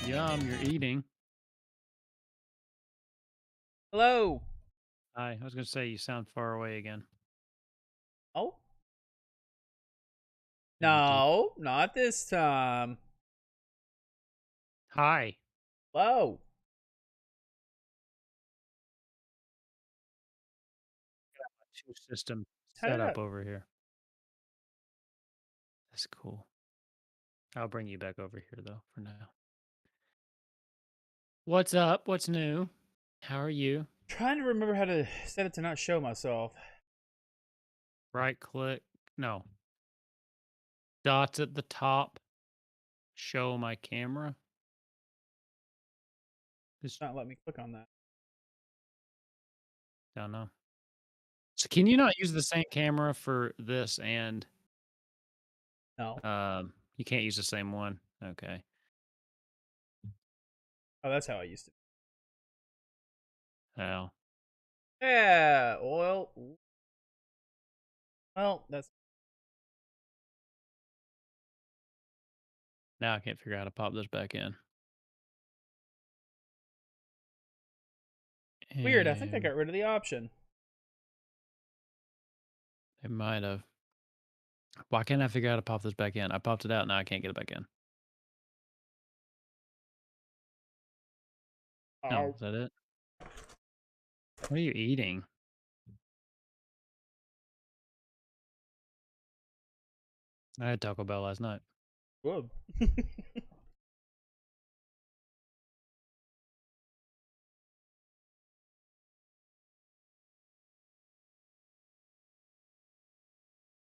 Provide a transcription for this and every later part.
Yum, you're eating. Hello. Hi, I was gonna say you sound far away again. Oh, You do. no, not this time. Hi. Hello. Two system How did setup that? over here. That's cool. I'll bring you back over here though for now. What's up? What's new? How are you? Trying to remember how to set it to not show myself. Right click. No. Dots at the top. Show my camera. Just Not let me click on that. don't know. So can you not use the same camera for this and No. you can't use the same one? Okay. Oh, that's how I used to. Well, Yeah. Well, that's now I can't figure out how to pop this back in. weird. I think I And got rid of the option. it might have. Why can't I figure out how to pop this back in? I popped it out, now I can't get it back in. No, Oh, is that it? What are you eating? I had Taco Bell last night. good.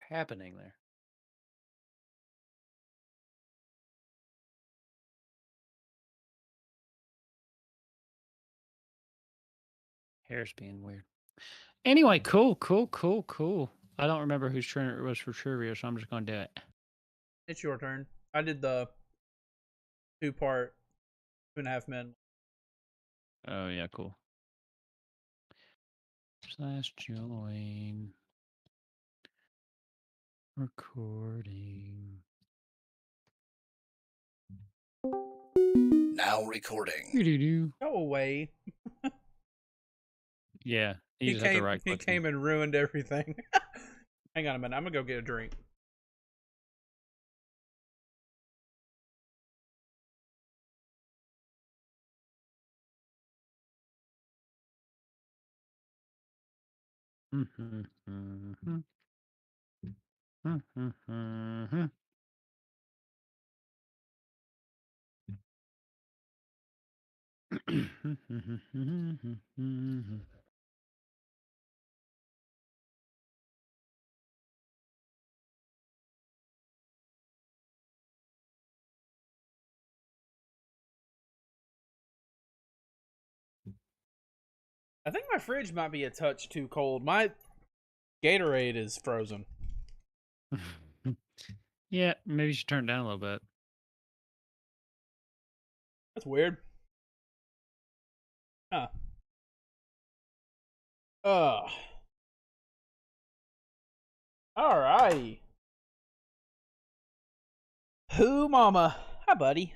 Happening there. Hair's being weird. Anyway, cool. I don't remember whose turn it was for trivia, so I'm just gonna do it. It's your turn. I did the 2-part, 2.5 men. Oh yeah, cool. Slash join recording. Now recording. Doo-doo-doo. Go away. Yeah, you He just have to came. right He click. came and ruined everything. Hang on a minute. I'm gonna go get a drink. I think my fridge might be a touch too cold. My Gatorade is frozen. Yeah, maybe you should turn it down a little bit. That's weird. Huh. Uh. Alrighty. Who mama? Hi, buddy.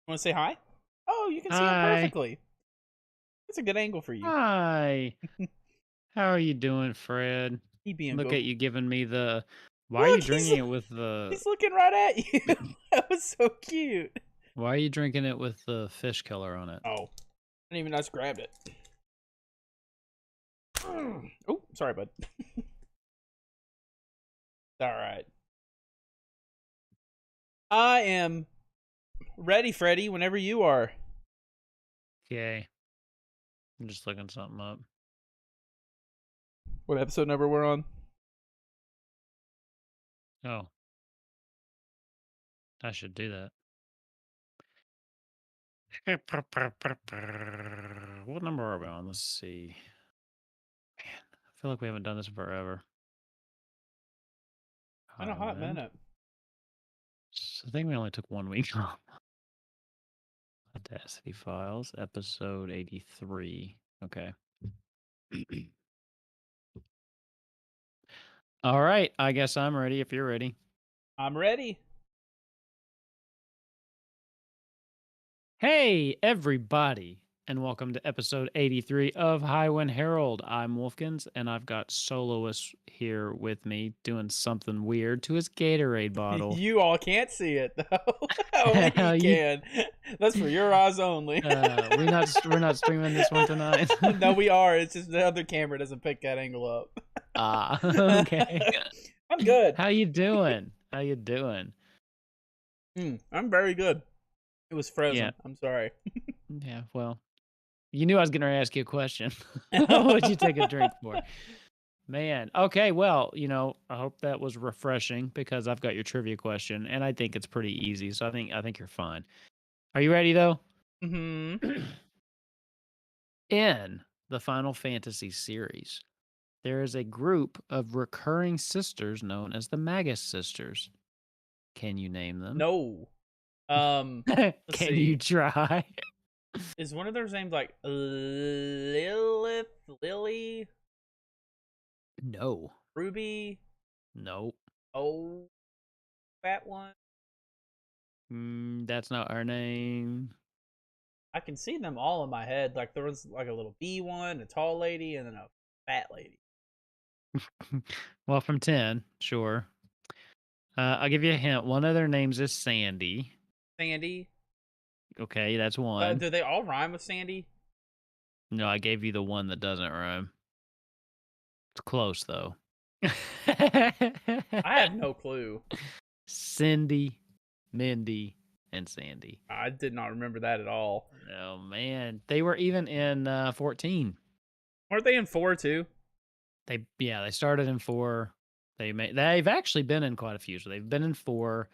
Want to say hi? Oh, you can see him Hi. perfectly. That's a good angle for you. Hi. How are you doing, Fred? He being Look at vocal. you giving me the. Why are you Look, drinking it with the? he's looking right at you. That was so cute. Why are you drinking it with the fish killer on it? Oh, I didn't even just grabbed it. Oh, sorry, bud. All right. I am ready, Freddy, whenever you are. Okay. I'm just looking something up. What episode number we're on? Oh, I should do that. What number are we on? Let's see. Man, I feel like we haven't done this in forever. In a hot Highwind. minute. I think we only took 1 week off. Audacity Files, episode 83. Okay. All right. I guess I'm ready if you're ready. I'm ready. Hey, everybody, and welcome to episode 83 of Highwind Herald. I'm Wolfkins, and I've got Soloist here with me doing something weird to his Gatorade bottle. You all can't see it though. Only he How you? can. That's for your eyes only. We're not streaming this one tonight. No, we are. It's just the other camera doesn't pick that angle up. Ah, okay. I'm good. How you doing? How you doing? I'm very good. It was Yeah, frozen. I'm sorry. yeah. Well, you knew I was going to ask you a question. What'd you take a drink for? Man, okay, well, I hope that was refreshing because I've got your trivia question and I think it's pretty easy. So I think you're fine. Are you ready though? hmm In the Final Fantasy series, there is a group of recurring sisters known as the Magus sisters. Can you name them? No. Let's Can you see. try? Is one of those names like Lilith, Lily, No. Ruby? No. Oh, that one. That's not our name. I can see them all in my head. Like there was like a little bee one, a tall lady, and then a fat lady. Well, from 10, sure. I'll give you a hint. One of their names is Sandy. Sandy. Okay, that's one. Do they all rhyme with Sandy? No, I gave you the one that doesn't rhyme. It's close though. I have no clue. Cindy, Mindy, and Sandy. I did not remember that at all. Oh man, they were even in 14. Weren't they in 4 too? They started in 4. They've actually been in quite a few. So they've been in 4.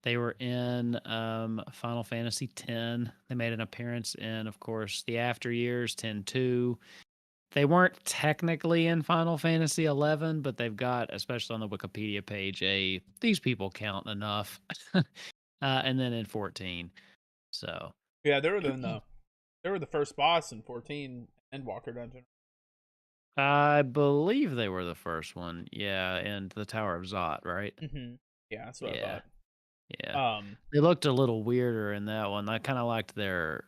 They were in Final Fantasy 10. They made an appearance in, of course, the After Years 10-2. They weren't technically in Final Fantasy 11, but they've got, especially on the Wikipedia page, these people count enough. And then in 14. So Yeah, they were the first boss in 14 Endwalker Dungeon. I believe they were the first one. Yeah, and the Tower of Zot, right? Yeah, that's what I Yeah. thought. Yeah. Um, They looked a little weirder in that one. I kind of liked their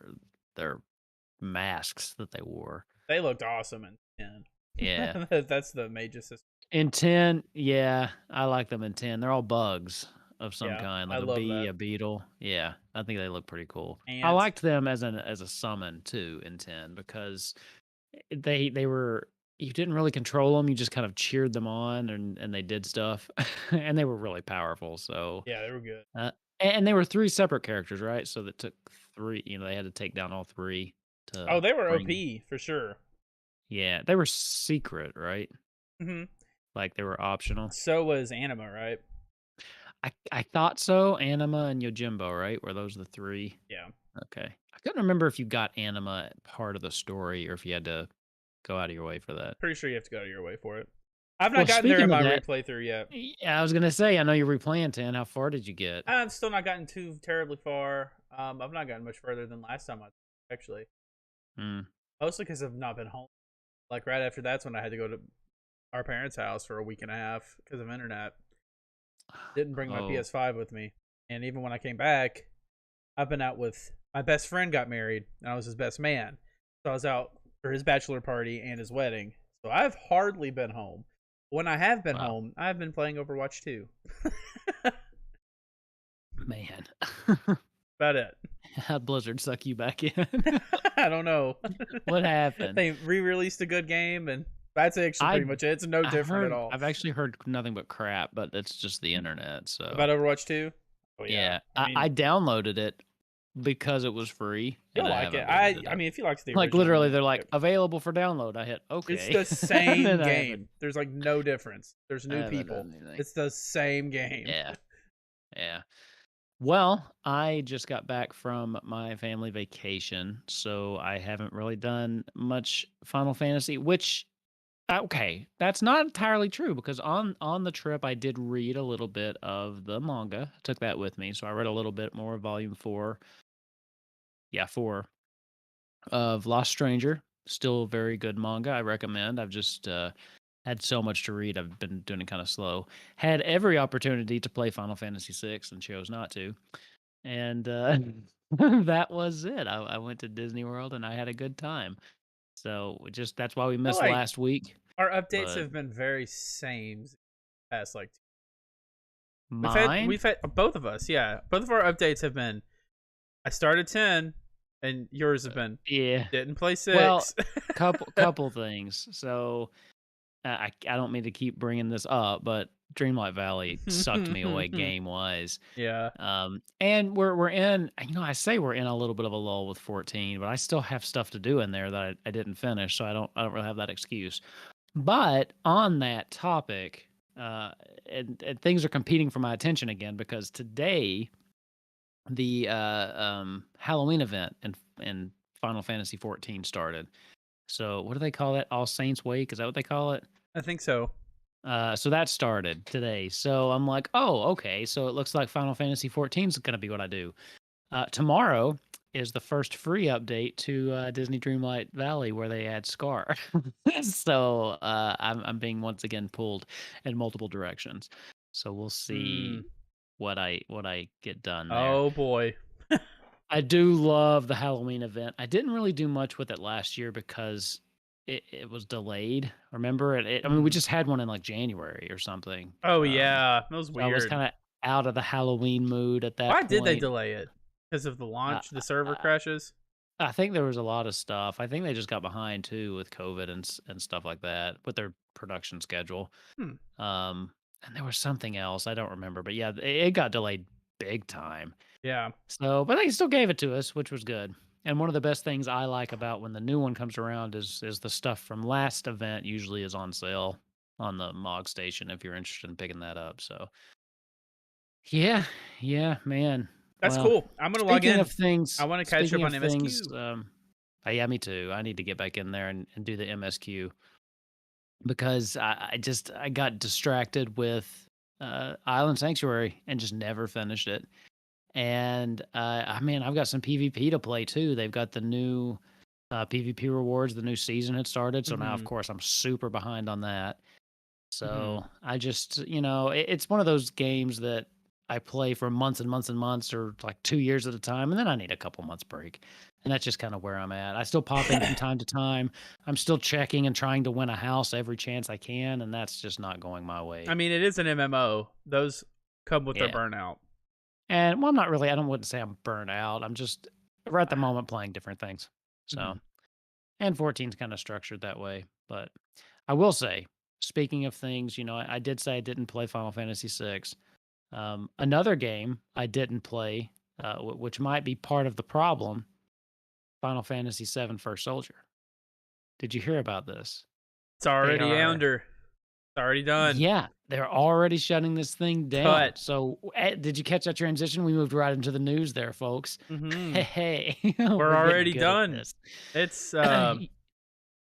masks that they wore. they looked awesome in 10. Yeah. That's the Magus system. In 10, yeah, I like them in 10. They're all bugs of some Yeah, kind, I like a love bee, that. a beetle. Yeah, I think they look pretty cool. I Ant. liked them as a summon too in 10 because they were, you didn't really control them. You just kind of cheered them on and they did stuff and they were really powerful. So Yeah, they were good. uh, and they were 3 separate characters, right? So that took 3, they had to take down all 3 Oh, to they were bring. OP for sure. Yeah, they were secret, right? hmm Like they were optional. So was Anima, right? I thought so. Anima and Yojimbo, right? Were those the 3? Yeah. Okay. I couldn't remember if you got Anima part of the story or if you had to go out of your way for that. Pretty sure you have to go out of your way for it. I've Well, not gotten there in speaking of my that, replay through yet. yeah, I was gonna say, I know you're replaying 10. How far did you get? I've still not gotten too terribly far. I've not gotten much further than last time actually. Hmm. Mostly because I've not been home. Like right after that's when I had to go to our parents' house for a week and a half because of internet. Didn't bring my Oh, PS5 with me, and even when I came back, I've been out with my best friend got married, and I was his best man. So I was out for his bachelor party and his wedding. So I've hardly been home. When I have been wow, home, I've been playing Overwatch 2. man. About it. How'd Blizzard suck you back in? I don't know. What happened? They re-released a good game, and that's actually pretty I much it. It's no different at all. I've actually heard nothing but crap, but it's just the internet. So About Overwatch 2? Oh yeah. yeah, I I mean, downloaded it because it was free, you'll and I like it. haven't booted it I up. mean, if you liked the Like original, literally, you'll they're like like it. available for download. I hit It's okay, the and same then game. There's like no difference. There's I new haven't people. done anything. It's the same game. Yeah, yeah. Well, I just got back from my family vacation, so I haven't really done much Final Fantasy, which okay, that's not entirely true because on the trip I did read a little bit of the manga. I took that with me, so I read a little bit more of volume 4. Yeah, 4 of Lost Stranger. Still very good manga. I recommend. I've just Had so much to read. I've been doing it kind of slow. Had every opportunity to play Final Fantasy VI and chose not to. And that was it. I went to Disney World and I had a good time. So just that's why we I feel missed like last week. our updates But have been very same past like mine, we've had both of us, yeah. Both of our updates have been I started 10 and yours have been yeah. didn't play Well, 6. couple things. So I don't mean to keep bringing this up, but Dreamlight Valley sucked me away game wise. Yeah. And we're in, I say we're in a little bit of a lull with 14, but I still have stuff to do in there that I didn't finish, so I don't really have that excuse. But on that topic, and things are competing for my attention again because today the Halloween event in Final Fantasy 14 started. So what do they call that? All Saints Wake? Is that what they call it? I think so. So that started today. So I'm like, oh, okay. So it looks like Final Fantasy 14 is going to be what I do. Tomorrow is the first free update to Disney Dreamlight Valley where they add Scar. So I'm being once again pulled in multiple directions. So we'll see Mm. what I get done there. Oh boy. I do love the Halloween event. I didn't really do much with it last year because it was delayed. Remember I mean, we Mhm. just had one in like January or something. Oh yeah, that was So I was weird. kind of out of the Halloween mood at that Why did they point. delay it? Because of the Uh, launch, the server I, crashes? I think there was a lot of stuff. I think they just got behind too with COVID and stuff like that with their production schedule. Hmm. Um, and there was something else I don't remember, but yeah, it got delayed big time. Yeah. So, but they still gave it to us, which was good. And one of the best things I like about when the new one comes around is the stuff from last event usually is on sale on the Mog Station if you're interested in picking that up. So, yeah, yeah, man. That's Well, cool. I'm gonna log in. I want to catch up speaking of on things, MSQ. yeah, me too. I need to get back in there and do the MSQ because I got distracted with Island Sanctuary and just never finished it. And I mean, I've got some PvP to play too. They've got the new PvP rewards. The new season had started, so now of Mm-hmm. course I'm super behind on that. Mm-hmm. So I just, it's one of those games that I play for months and months and months, or like 2 years at a time, and then I need a couple months break. And that's just kind of where I'm at. I still pop in from time to time. I'm still checking and trying to win a house every chance I can, and that's just not going my I way. mean, it is an MMO. Those come with their Yeah. burnout. And well, I'm not really, I don't wouldn't say I'm burnt out. I'm just right at the moment playing different things. Mm-hmm. So, and 14's kind of structured that way. But I will say, speaking of things, I did say I didn't play Final Fantasy VI. Another game I didn't play, which might be part of the problem, Final Fantasy VII First Soldier. Did you hear about this? It's They already are, under. It's already done. yeah, they're already shutting this thing down. Cut. So, did you catch that transition? We moved right into the news there, folks. Mm-hmm. Hey, We're we're getting already good at done. this. It's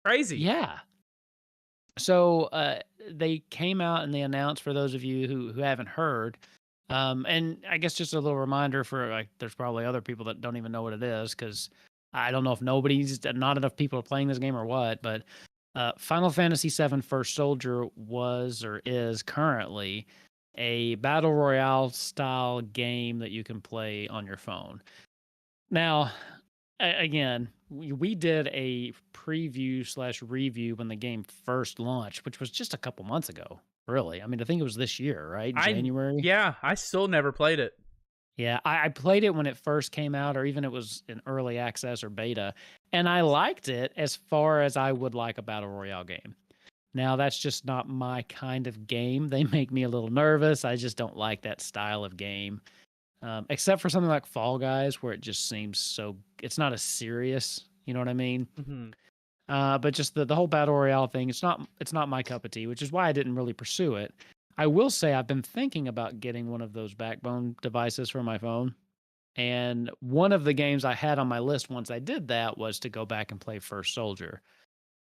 crazy. Yeah. So they came out and they announced, for those of you who haven't heard, and I guess just a little reminder for like, there's probably other people that don't even know what it is because I don't know if not enough people are playing this game or what, but Final Fantasy VII First Soldier was or is currently a battle royale style game that you can play on your phone. Now, again, we did a preview slash review when the game first launched, which was just a couple months ago. Really, I mean, I think it was this year, right? I January. yeah, I still never played it. Yeah, I played it when it first came out, or even it was in early access or beta, and I liked it as far as I would like a battle royale game. Now, that's just not my kind of game. They make me a little nervous. I just don't like that style of game. Except for something like Fall Guys, where it just seems so, it's not as serious. You know what I mean? Mm-hmm. But just the whole battle royale thing, it's not my cup of tea, which is why I didn't really pursue it. I will say I've been thinking about getting one of those backbone devices for my phone. And one of the games I had on my list once I did that was to go back and play First Soldier.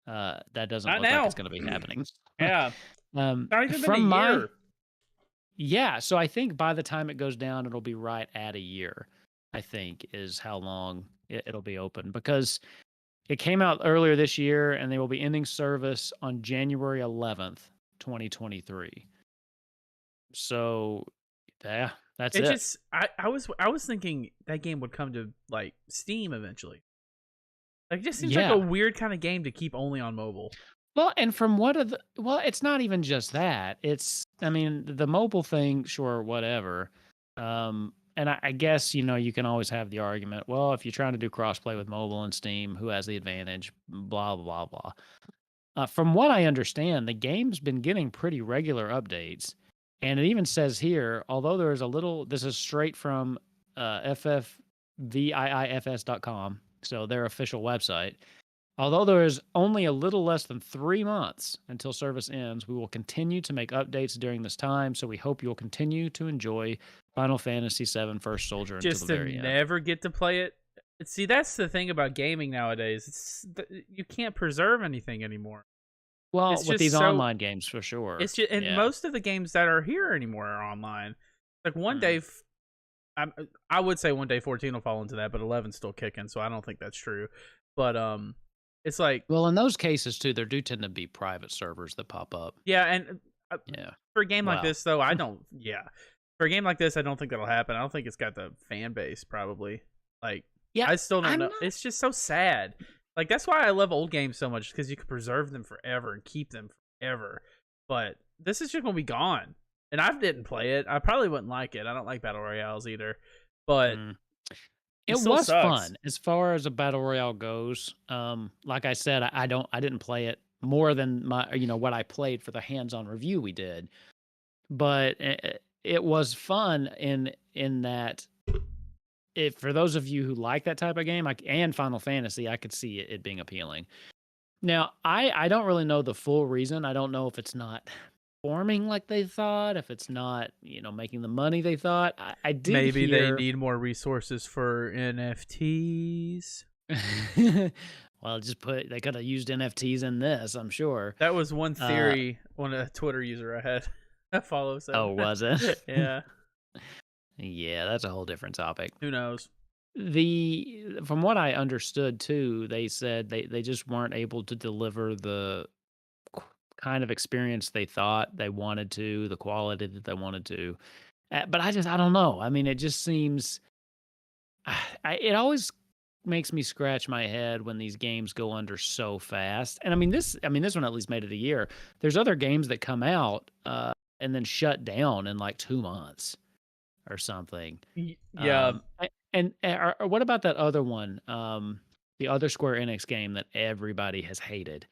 That doesn't Not look like now. it's going to be happening. Yeah. Not even been a From my year. Yeah, so I think by the time it goes down, it'll be right at a year, I think, is how long it'll be open. Because It came out earlier this year, and they will be ending service on January 11th, 2023. So, yeah, that's It it. just I was thinking that game would come to like Steam eventually. Like, it just seems like a Yeah. weird kind of game to keep only on mobile. Well, and from what of the well, it's not even just that. It's I mean, the mobile thing, sure, whatever. And I guess, you can always have the argument, well, if you're trying to do crossplay with mobile and Steam, who has the advantage? Blah, blah, blah. From what I understand, the game's been getting pretty regular updates. And it even says here, although there is a little, this is straight from ffviifs.com, so their official website. Although there is only a little less than 3 months until service ends, we will continue to make updates during this time, so we hope you'll continue to enjoy Final Fantasy VII First Soldier until Just the to very end. never get to play it. See, that's the thing about gaming nowadays. You can't preserve anything anymore. Well, It's with just these so online games, for sure. it's just, and Yeah. most of the games that are here anymore are online. Like one Mm. day, I would say one day 14 will fall into that, but 11's still kicking, so I don't think that's true. But it's like, Well, in those cases, too, there do tend to be private servers that pop up. yeah, and Yeah. for a game like Wow. this though, I don't. Yeah, for a game like this, I don't think that'll happen. I don't think it's got the fan base probably. Like, Yeah, I still don't I'm know. not It's just so sad. Like, that's why I love old games so much, because you can preserve them forever and keep them forever. But this is just gonna be gone, and I didn't play it. I probably wouldn't like it. I don't like battle royales either. But Mm. it It still was sucks. fun as far as a battle royale goes. Like I said, I didn't play it more than what I played for the hands-on review we did, but it was fun in that if for those of you who like that type of game, and Final Fantasy, I could see it being appealing. Now, I don't really know the full reason. I don't know if it's not forming like they thought, if it's not, making the money they thought. I did Maybe they hear. need more resources for NFTs. Well, they could have used NFTs in this, I'm sure. That was one theory on a Twitter user I had. I follow. So. Oh, was it? Yeah. Yeah, that's a whole different topic. Who knows? From what I understood too, they said they just weren't able to deliver the kind of experience they thought they wanted to, the quality that they wanted to. But I don't know. I mean, it just seems it always makes me scratch my head when these games go under so fast. And I mean this one at least made it a year. There's other games that come out and then shut down in like 2 months or something. Yeah. And what about that other one? The other Square Enix game that everybody has hated.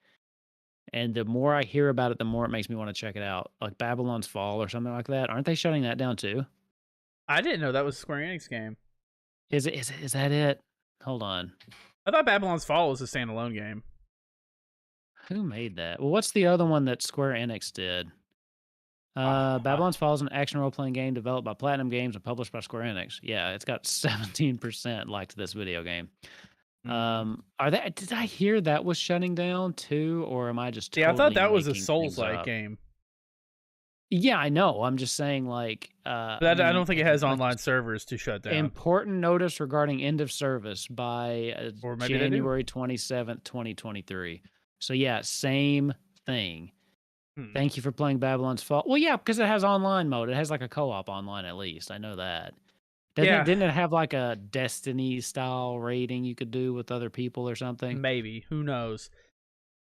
And the more I hear about it, the more it makes me want to check it out. Like Babylon's Fall or something like that. Aren't they shutting that down too? I didn't know that was a Square Enix game. Is that it? Hold on. I thought Babylon's Fall was a standalone game. Who made that? Well, what's the other one that Square Enix did? Babylon's Fall is an action role-playing game developed by Platinum Games and published by Square Enix. Yeah, it's got 17% liked this video game. Did I hear that was shutting down too, or am I just totally I thought that was a making things Souls-like up? game. Yeah, I know. I'm just saying, like, But I don't think it has online servers to shut down. Important notice regarding end of service by Or maybe they do. January 27th, 2023. So yeah, same thing. Thank you for playing Babylon's Fall. Well, yeah, because it has online mode. It has like a co-op online at least. I know that. Didn't it have like a Destiny style rating you could do with other people or something? Maybe. Who knows?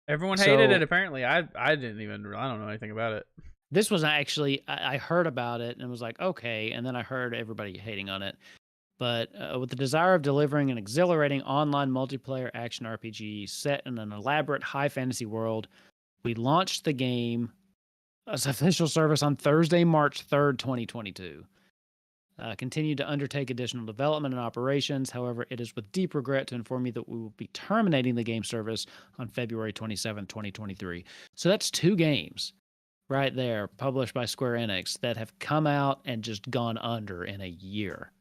Everyone hated it apparently. I don't know anything about it. This was actually, I heard about it and was like, okay. And then I heard everybody hating on it. But with the desire of delivering an exhilarating online multiplayer action RPG set in an elaborate high fantasy world, we launched the game as official service on Thursday, March 3rd, 2022. Continued to undertake additional development and operations. However, it is with deep regret to inform you that we will be terminating the game service on February 27th, 2023. So that's 2 games right there, published by Square Enix, that have come out and just gone under in a year.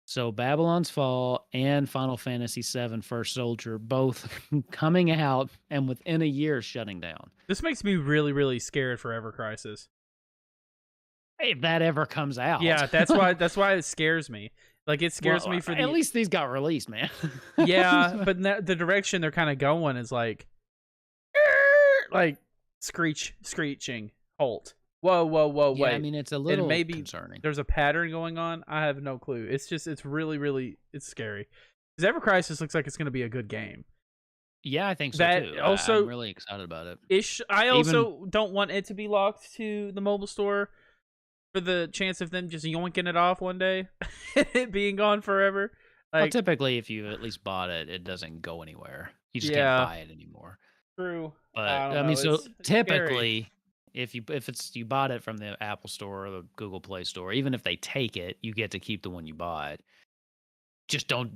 So Babylon's Fall and Final Fantasy VII First Soldier both coming out and within a year shutting down. This makes me really, really scared for Ever Crisis. If that ever comes out. Yeah, that's why it scares me. Like, it scares me for at the least these got released, man. yeah, but the direction they're kind of going is like screeching, halt. Whoa, whoa, whoa, Yeah, I wait. mean, it's a And little maybe concerning. there's a pattern going on. I have no clue. It's really, really, it's scary. Because Ever Crisis looks like it's going to be a good game. Yeah, I think so That too. also I'm really excited about it. I Even also don't want it to be locked to the mobile store for the chance of them just yoinking it off one day, it being gone forever. well, Like, typically, if you at least bought it, it doesn't go anywhere. You just can't yeah, buy it anymore. true. I But don't I mean, know. so It's scary. typically, if you bought it from the Apple Store or the Google Play Store, even if they take it, you get to keep the one you bought. Just don't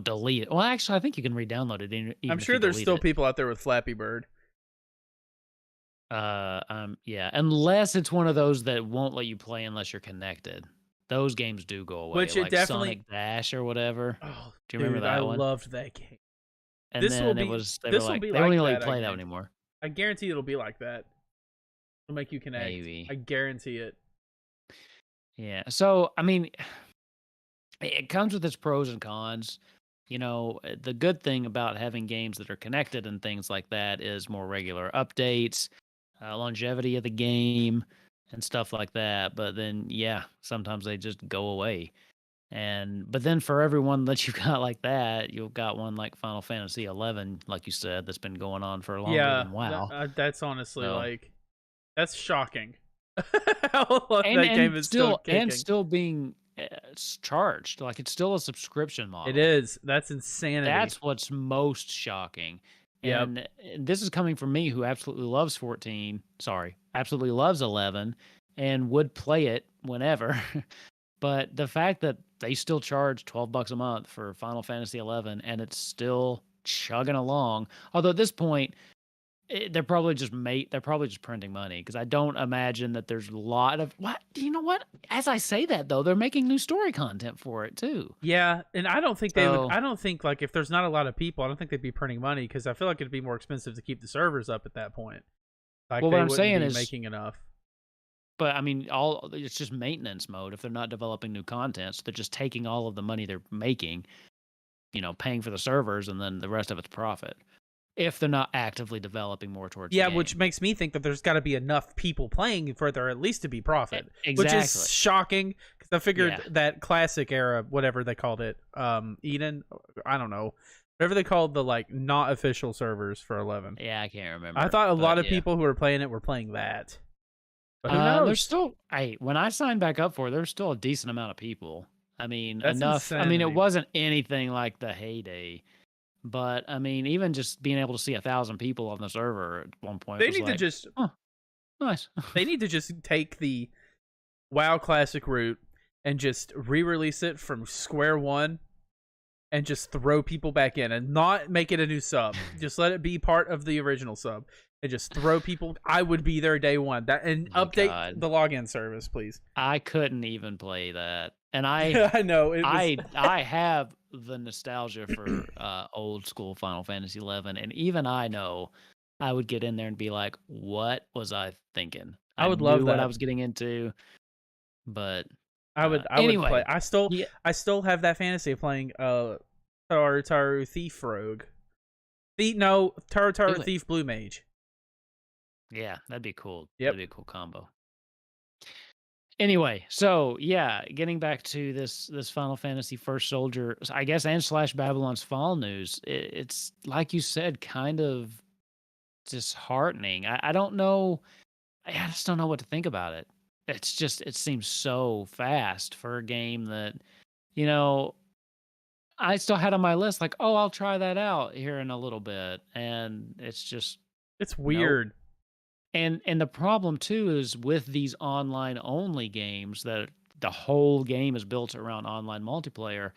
delete it. Well, actually, I think you can re-download it I'm even if sure you there's delete still it. people out there with Flappy Bird. Yeah, unless it's one of those that won't let you play unless you're connected. Those games do go away, Which it like definitely. Sonic Dash or whatever. Oh, Do you remember dude, I that one? loved that game. And This will then be. they were This will like be they won't like even let you that. I play that guarantee. anymore. I guarantee it'll be like that. It'll make you connect. Maybe. I guarantee it. Yeah. So I mean, it comes with its pros and cons. The good thing about having games that are connected and things like that is more regular updates, longevity of the game, and stuff like that. But then, yeah, sometimes they just go away. But then for everyone that you got like that, you've got one like Final Fantasy 11, like you said, that's been going on for longer Yeah, than WoW. that's honestly So like that's shocking. How long and that game and is still still and kicking. still being charged, like it's still a subscription It model. is. That's insanity. That's what's most shocking. Yep. And this is coming from me who absolutely loves 14. Sorry, absolutely loves 11 and would play it whenever. But the fact that they still charge $12 a month for Final Fantasy 11 and it's still chugging along. Although at this point, they're probably just printing money because I don't imagine that there's a lot of what. You know what? As I say that though, they're making new story content for it too. Yeah, and I don't think they would. So I don't think like if there's not a lot of people, I don't think they'd be printing money because I feel like it'd be more expensive to keep the servers up at that point. Like well, what they I'm wouldn't saying be is, making enough. but I mean, it's just maintenance mode if they're not developing new content. So they're just taking all of the money they're making, paying for the servers, and then the rest of it's profit. If they're not actively developing more towards Yeah, the game. which makes me think that there's got to be enough people playing for there at least to be profit, Exactly. which is shocking because I figured Yeah. that classic era, whatever they called it, Eden, I don't know, whatever they called the like not official servers for 11. Yeah, I can't remember. I thought a lot of yeah. people who were playing it were playing that. But who knows? There's still, when I signed back up for it, there's still a decent amount of people. I mean, That's enough. I mean, it insanity. wasn't anything like the heyday, but I mean, even just being able to see 1,000 people on the server at one point, They was need to like, just oh, nice. they need to just take the WoW Classic route and just re-release it from square one and just throw people back in and not make it a new sub. Just let it be part of the original sub and just throw people. I would be there day one. And My update God. the login service, please. I couldn't even play that, and I I know it was. I have the nostalgia for old school Final Fantasy 11, and even I know I would get in there and be like, "What was I thinking?" I would knew love what I that. was getting into, but I would anyway, play. yeah, I still have that fantasy of playing Taru Thief Rogue. Taru Thief Blue Mage. yeah, that'd be cool. Yep. That'd be a cool combo. Anyway, so yeah, getting back to this Final Fantasy First Soldier, I guess, and / Babylon's Fall news, it's like you said, kind of disheartening. I don't know. I just don't know what to think about it. It seems so fast for a game that, I still had on my list, like, oh, I'll try that out here in a little bit. And it's weird. Nope. And the problem too is with these online only games that the whole game is built around online multiplayer,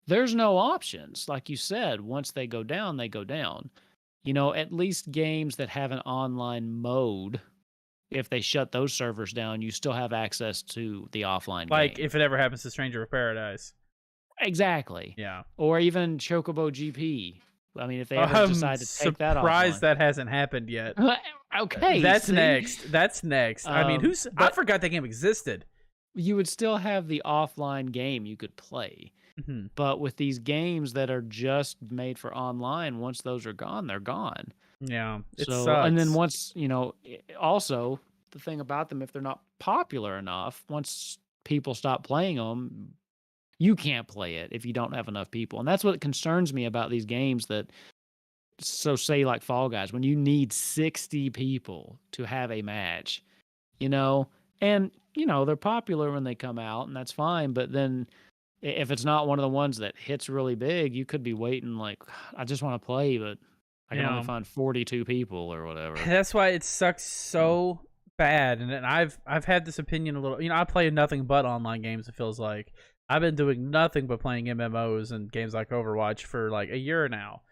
there's no options. Like you said, once they go down, they go down. At least games that have an online mode, if they shut those servers down, you still have access to the offline Like game. if it ever happens to Stranger of Paradise. Exactly. Yeah. Or even Chocobo GP. I mean, if they ever decide to take that offline. I'm surprised that hasn't happened yet. Okay. That's see? next. That's next. I mean, I forgot that game existed. You would still have the offline game you could play. Mhm. But with these games that are just made for online, once those are gone, they're gone. Yeah, it So, and then sucks. once, also the thing about them, if they're not popular enough, once people stop playing them, you can't play it if you don't have enough people. And that's what concerns me about these games that, so say like Fall Guys, when you need 60 people to have a match, you know, and, they're popular when they come out and that's fine. But then if it's not one of the ones that hits really big, you could be waiting like, I just want to play, but I can only Yeah. find 42 people or whatever. That's why it sucks Mm. so bad. And I've had this opinion a little. I play nothing but online games. It feels like I've been doing nothing but playing MMOs and games like Overwatch for like a year now.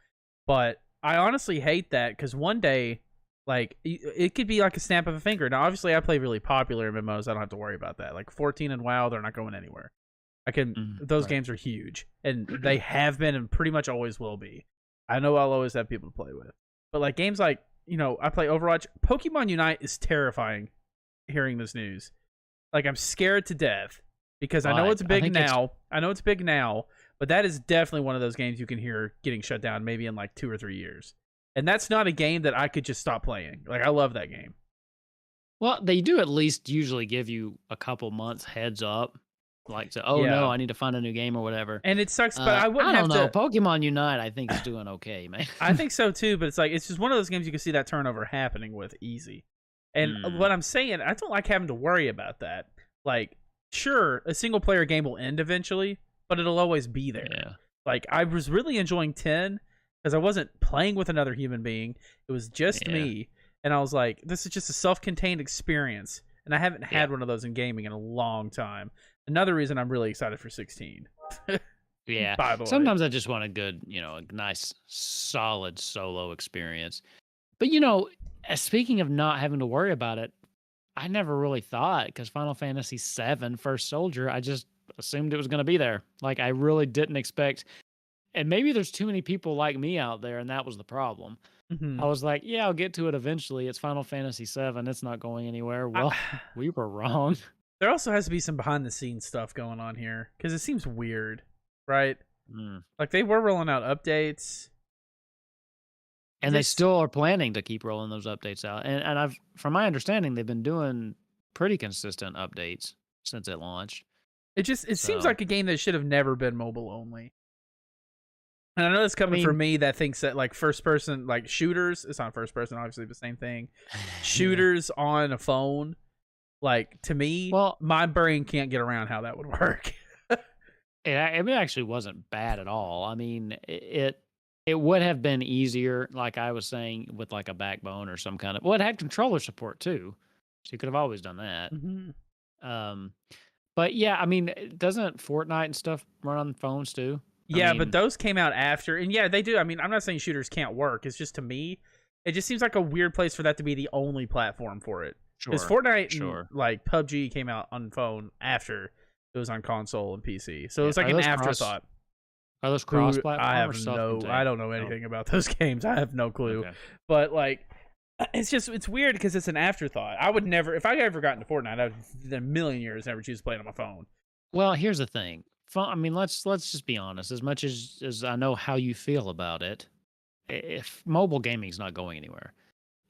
But I honestly hate that because one day, like it could be like a snap of a finger. Now, obviously, I play really popular MMOs. I don't have to worry about that. Like 14 and WoW, they're not going anywhere. I can. Those Right. games are huge, and they have been, and pretty much always will be. I know I'll always have people to play with, but like games like I play Overwatch. Pokemon Unite is terrifying. Hearing this news, like I'm scared to death because I know Why? it's I big think it's now. I know it's big now, but that is definitely one of those games you can hear getting shut down maybe in like 2 or 3 years. And that's not a game that I could just stop playing. Like I love that game. well, they do at least usually give you a couple months heads up, like to, oh no, Yeah. I need to find a new game or whatever. And it sucks, but I I wouldn't don't have know. to. Pokemon Unite, I think is doing okay, man. I think so too, but it's like it's just one of those games you can see that turnover happening with easy. And Mm, what I'm saying, I don't like having to worry about that. Like, sure, a single player game will end eventually, but it'll always be there. yeah, Like, I was really enjoying 10 because I wasn't playing with another human being. It was just yeah, me. And I was like, this is just a self contained experience. And I haven't yeah. had one of those in gaming in a long time. Another reason I'm really excited for 16. Yeah. By the way. Sometimes I just want a good, a nice, solid solo experience. But, speaking of not having to worry about it, I never really thought because Final Fantasy VII First Soldier, I just assumed it was going to be there. Like, I really didn't expect. And maybe there's too many people like me out there, and that was the problem. Hmm. I was like, yeah, I'll get to it eventually. It's Final Fantasy VII. It's not going anywhere. I, Well, we were wrong. there also has to be some behind the scenes stuff going on here because it seems weird, right? Mm. Like they were rolling out updates. And they Just still are planning to keep rolling those updates out. And I've from my understanding, they've been doing pretty consistent updates since it launched. it seems So, like a game that should have never been mobile only. And I know that's I coming from mean, me that thinks that like first person like shooters, it's not first person obviously the same thing. yeah. Shooters on a phone, like to me, Well, my brain can't get around how that would work. it actually wasn't bad at all. I mean, it would have been easier, like I was saying, with like a backbone or some kind of. Well, it had controller support too, so you could have always done that. Hmm. Um, but yeah, I mean, doesn't Fortnite and stuff run on phones too? I Yeah, but mean, those came out after, and yeah, they do. I mean, I'm not saying shooters can't work. It's just to me, it just seems like a weird place for that to be the only platform for it. Because sure, Fortnite and sure. like PUBG came out on phone after it was on console and PC, so it Yeah, was like an afterthought. are those Who I cross-platform or have I self-contained? don't know No. anything about those games. I have no clue. Okay. But like, it's weird because it's an afterthought. I would never, if I ever got into Fortnite, I would in a million years never choose to play it on my phone. Well, here's the thing. I mean, let's just be honest. As much as I know how you feel about it, if mobile gaming's not going anywhere,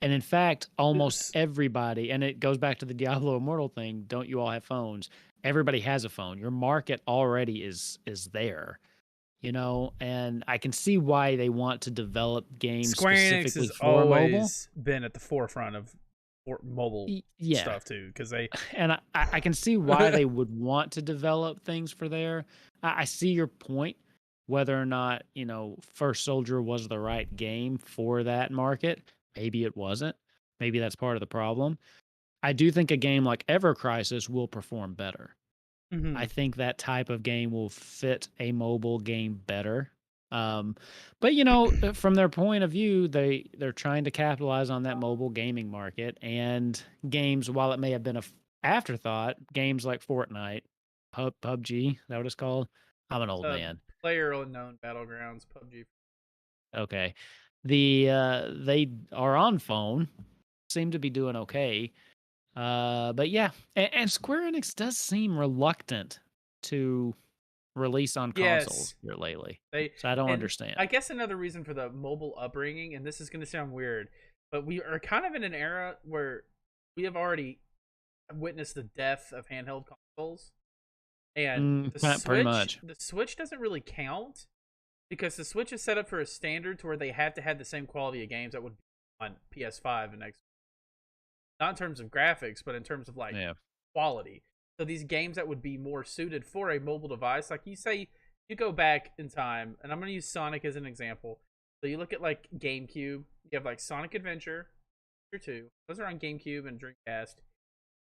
and in fact, almost It's- everybody, and it goes back to the Diablo Immortal thing. Don't you all have phones? Everybody has a phone. Your market already is there. And I can see why they want to develop games Square Enix specifically has for mobile. always been at the forefront of mobile Yeah, stuff too, because they. and I can see why they would want to develop things for there. I see your point, whether or not, First Soldier was the right game for that market. Maybe it wasn't. Maybe that's part of the problem. I do think a game like Ever Crisis will perform better. Hmm. I think that type of game will fit a mobile game better. Um, but from their point of view, they're trying to capitalize on that mobile gaming market and games. While it may have been a afterthought, games like Fortnite, PUBG, is that what it's called? I'm an old uh, man. Player unknown battlegrounds PUBG. Okay, they are on phone, seem to be doing okay. But yeah, and Square Enix does seem reluctant to release on consoles Yes, here lately. they So I don't and understand. I guess another reason for the mobile upbringing, and this is going to sound weird, but we are kind of in an era where we have already witnessed the death of handheld consoles, and Pretty much. The Switch doesn't really count because the Switch is set up for a standard to where they have to have the same quality of games that would be on PS5 and Xbox. Not in terms of graphics, but in terms of like quality. So these games that would be more suited for a mobile device, like you say, you go back in time, and I'm going to use Sonic as an example. So you look at like GameCube, you have like Sonic Adventure, 2. Those are on GameCube and Dreamcast.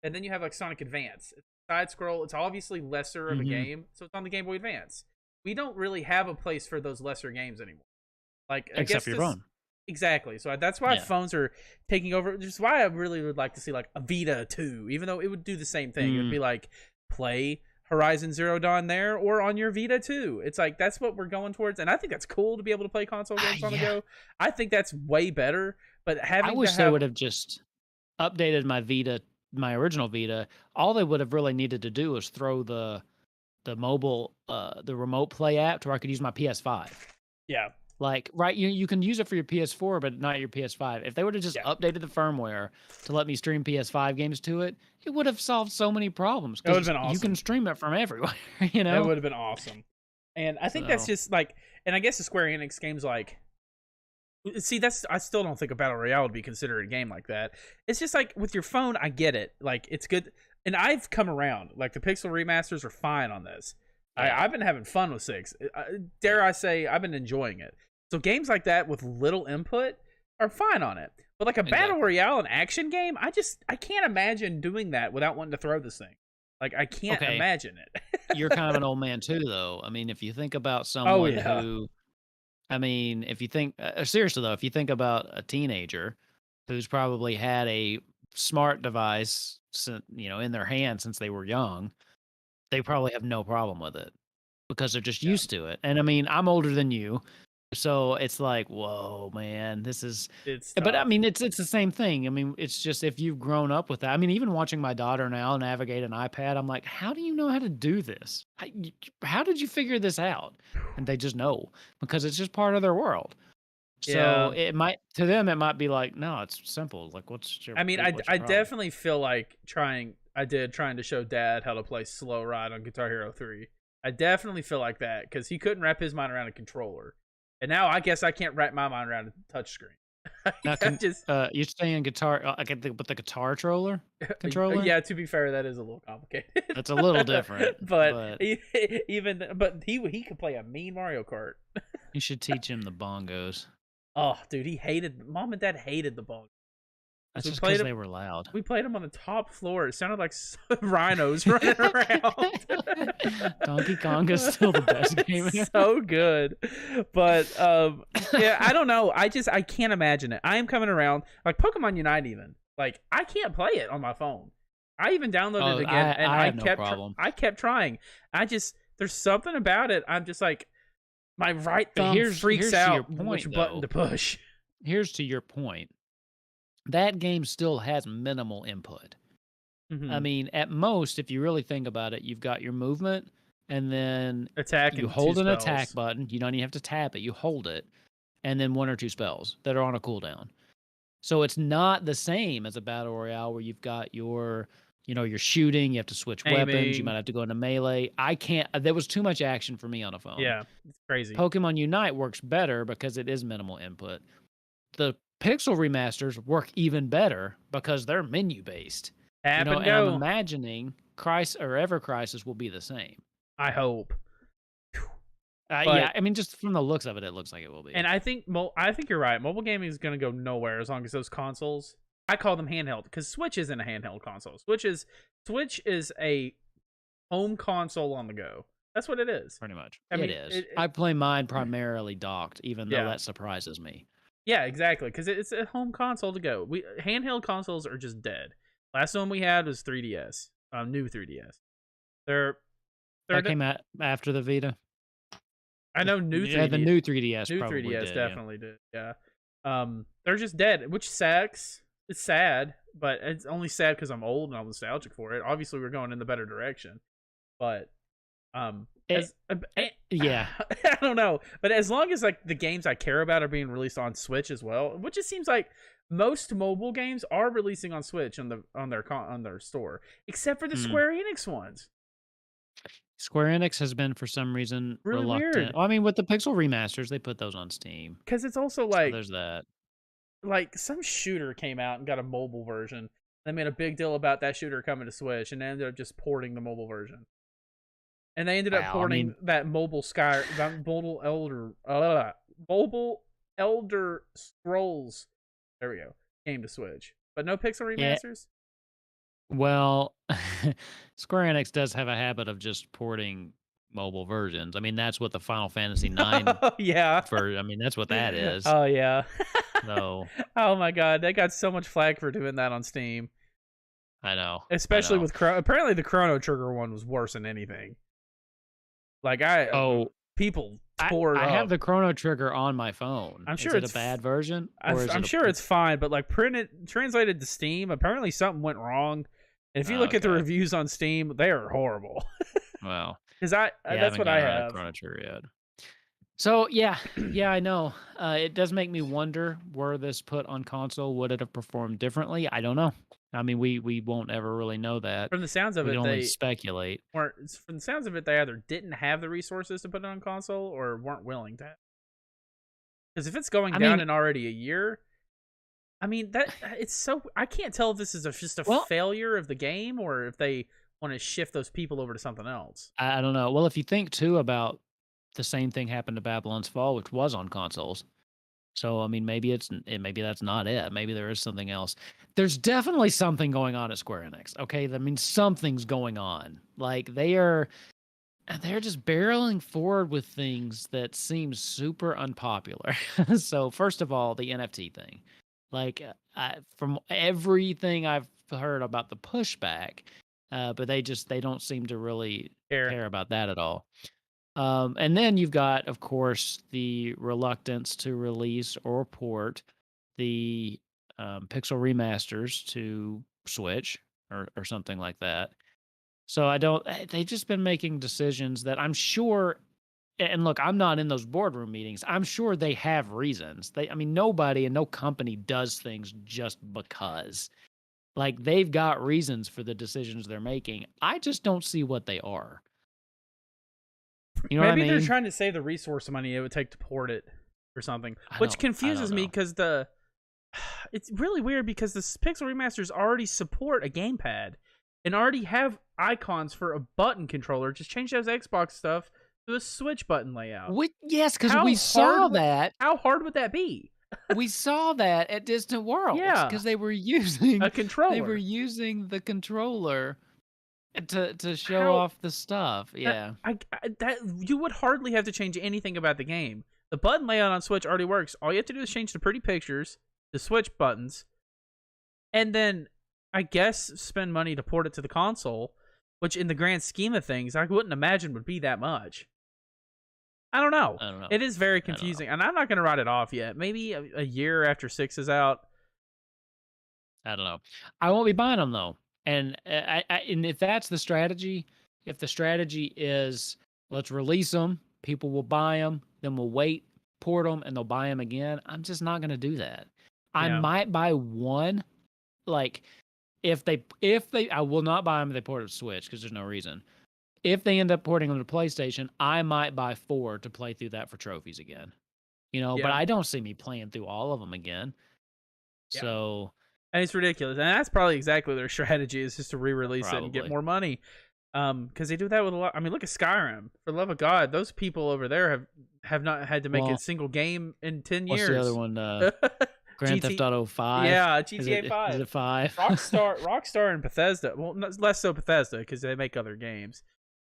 And then you have like Sonic Advance. It's side scroll. It's obviously lesser of a game, so it's on the Game Boy Advance. We don't really have a place for those lesser games anymore. Like I Except guess your phone. Exactly. So that's why phones are taking over. Which is why I really would like to see like a Vita 2, even though it would do the same thing. It would be like play Horizon Zero Dawn there or on your Vita 2. It's like that's what we're going towards, and I think that's cool to be able to play console games on the go. I think that's way better. But I wish they would have just updated my Vita, my original Vita. All they would have really needed to do was throw the mobile the remote play app to where I could use my PS5. Yeah. Like, right, you can use it for your PS4, but not your PS5. If they would have just updated the firmware to let me stream PS5 games to it, it would have solved so many problems. It would have been awesome. You can stream it from everywhere, you know? It would have been awesome. And I think that's just like, and I guess the Square Enix games like, see, I still don't think a Battle Royale would be considered a game like that. It's just like with your phone, I get it. Like, it's good. And I've come around. Like, the Pixel remasters are fine on this. I've been having fun with 6. Dare I say, I've been enjoying it. So games like that with little input are fine on it. But like a Battle Royale, an action game, I can't imagine doing that without wanting to throw this thing. Like, I can't imagine it. You're kind of an old man too, though. I mean, if you think about someone who, I mean, if you think, seriously though, if you think about a teenager who's probably had a smart device, in their hand since they were young, they probably have no problem with it because they're just used to it. And I mean, I'm older than you. So it's like, whoa, man, this is. But I mean, it's the same thing. I mean, it's just if you've grown up with that. I mean, even watching my daughter now navigate an iPad, I'm like, how do you know how to do this? How did you figure this out? And they just know because it's just part of their world. So it might, to them, it might be like, no, it's simple. Like, what's your? I mean, I definitely feel like trying to show Dad how to play Slow Ride on Guitar Hero 3. I definitely feel like that because he couldn't wrap his mind around a controller. And now I guess I can't wrap my mind around a touchscreen. Now, you're saying guitar, but the guitar controller? Yeah, to be fair, that is a little complicated. It's a little different. but he could play a mean Mario Kart. You should teach him the bongos. Oh, dude, Mom and Dad hated the bongos. That's just because they were loud. We played them on the top floor. It sounded like rhinos running around. Donkey Kong is still the best game. So good. But, yeah, I don't know. I can't imagine it. I am coming around. Like, Pokemon Unite even. Like, I can't play it on my phone. I even downloaded it again, and I kept trying. There's something about it. I'm just like, my right thumb freaks out which button to push. Here's to your point. That game still has minimal input. I mean, at most, if you really think about it, you've got your movement, and then you hold an attack button. You don't even have to tap it. You hold it, and then 1 or 2 spells that are on a cooldown. So it's not the same as a Battle Royale where you've got your shooting. You have to switch weapons. You might have to go into melee. I can't. There was too much action for me on a phone. Yeah, it's crazy. Pokemon Unite works better because it is minimal input. The Pixel remasters work even better because they're menu based. And I'm imagining Ever Crisis will be the same. I hope. Yeah, I mean, just from the looks of it, it looks like it will be. And I think you're right. Mobile gaming is going to go nowhere as long as those consoles. I call them handheld because Switch isn't a handheld console. Switch is a home console on the go. That's what it is. Pretty much. It is. I play mine primarily docked, even though that surprises me. Yeah, exactly, because it's a home console to go. Handheld consoles are just dead. Last one we had was 3DS, new 3DS. That came out after the Vita. I know new 3DS. The new 3DS. New 3DS definitely did. Yeah, they're just dead, which sucks. It's sad, but it's only sad because I'm old and I'm nostalgic for it. Obviously, we're going in the better direction, but It, yeah. I don't know, but as long as like the games I care about are being released on Switch as well, which it seems like most mobile games are releasing on Switch on their store, except for the Square Enix ones. Square Enix has been for some reason Really reluctant. weird. Well, I mean, with the Pixel remasters, they put those on Steam. Because it's also So like there's that. Like some shooter came out and got a mobile version. They made a big deal about that shooter coming to Switch, and they ended up just porting the mobile version. And they ended up porting that mobile Elder Scrolls. There we go. Game to Switch, but no Pixel remasters. Yeah. Well, Square Enix does have a habit of just porting mobile versions. I mean, that's what the Final Fantasy IX I mean, that's what that is. Oh yeah. So. Oh my god, they got so much flack for doing that on Steam. I know. Especially with apparently the Chrono Trigger one was worse than anything. Like people tore it up. I have the Chrono Trigger on my phone. I'm sure it's a bad version. I'm sure it's fine, but like translated to Steam, apparently something went wrong. And if you look at the reviews on Steam, they are horrible. Well, because that's what I have. Chrono Trigger yet. So yeah, I know. It does make me wonder: were this put on console, would it have performed differently? I don't know. I mean, we won't ever really know that. From the sounds of we it, can they only speculate. From the sounds of it, they either didn't have the resources to put it on console or weren't willing to. Because if it's going down in already a year, I mean it's so I can't tell if this is just a failure of the game or if they want to shift those people over to something else. I don't know. Well, if you think too about the same thing happened to Babylon's Fall, which was on consoles. So I mean, maybe that's not it. Maybe there is something else. There's definitely something going on at Square Enix. Okay, I mean, something's going on. Like they're just barreling forward with things that seem super unpopular. So first of all, the NFT thing. Like from everything I've heard about the pushback, but they don't seem to really care about that at all. And then you've got, of course, the reluctance to release or port the Pixel remasters to Switch or something like that. So they've just been making decisions that I'm sure, and look, I'm not in those boardroom meetings. I'm sure they have reasons. Nobody and no company does things just because. Like, they've got reasons for the decisions they're making. I just don't see what they are. You know Maybe they're trying to save the resource money it would take to port it or something, which confuses me because it's really weird because the Pixel remasters already support a gamepad and already have icons for a button controller. Just change those Xbox stuff to a Switch button layout. Yes, because we saw that. How hard would that be? We saw that at Distant Worlds. Yeah, because they were using a controller. They were using the controller to show off the stuff. Yeah, that you would hardly have to change anything about the game. The button layout on Switch already works. All you have to do is change the pretty pictures, the Switch buttons, and then I guess spend money to port it to the console, which in the grand scheme of things, I wouldn't imagine would be that much. I don't know. It is very confusing, and I'm not going to write it off yet. Maybe a year after 6 is out. I don't know. I won't be buying them though. And and if that's the strategy, if the strategy is let's release them, people will buy them, then we'll wait, port them, and they'll buy them again, I'm just not going to do that. Yeah. I might buy one, like if they, I will not buy them if they port it to Switch because there's no reason. If they end up porting them to PlayStation, I might buy 4 to play through that for trophies again. But I don't see me playing through all of them again. Yeah. So. And it's ridiculous. And that's probably exactly their strategy is just to re-release it and get more money. Because they do that with a lot. I mean, look at Skyrim. For the love of God, those people over there have not had to make a single game in 10 years. What's the other one? Grand Theft Auto 5. Yeah, GTA 5. Is it 5? Rockstar and Bethesda. Well, less so Bethesda because they make other games.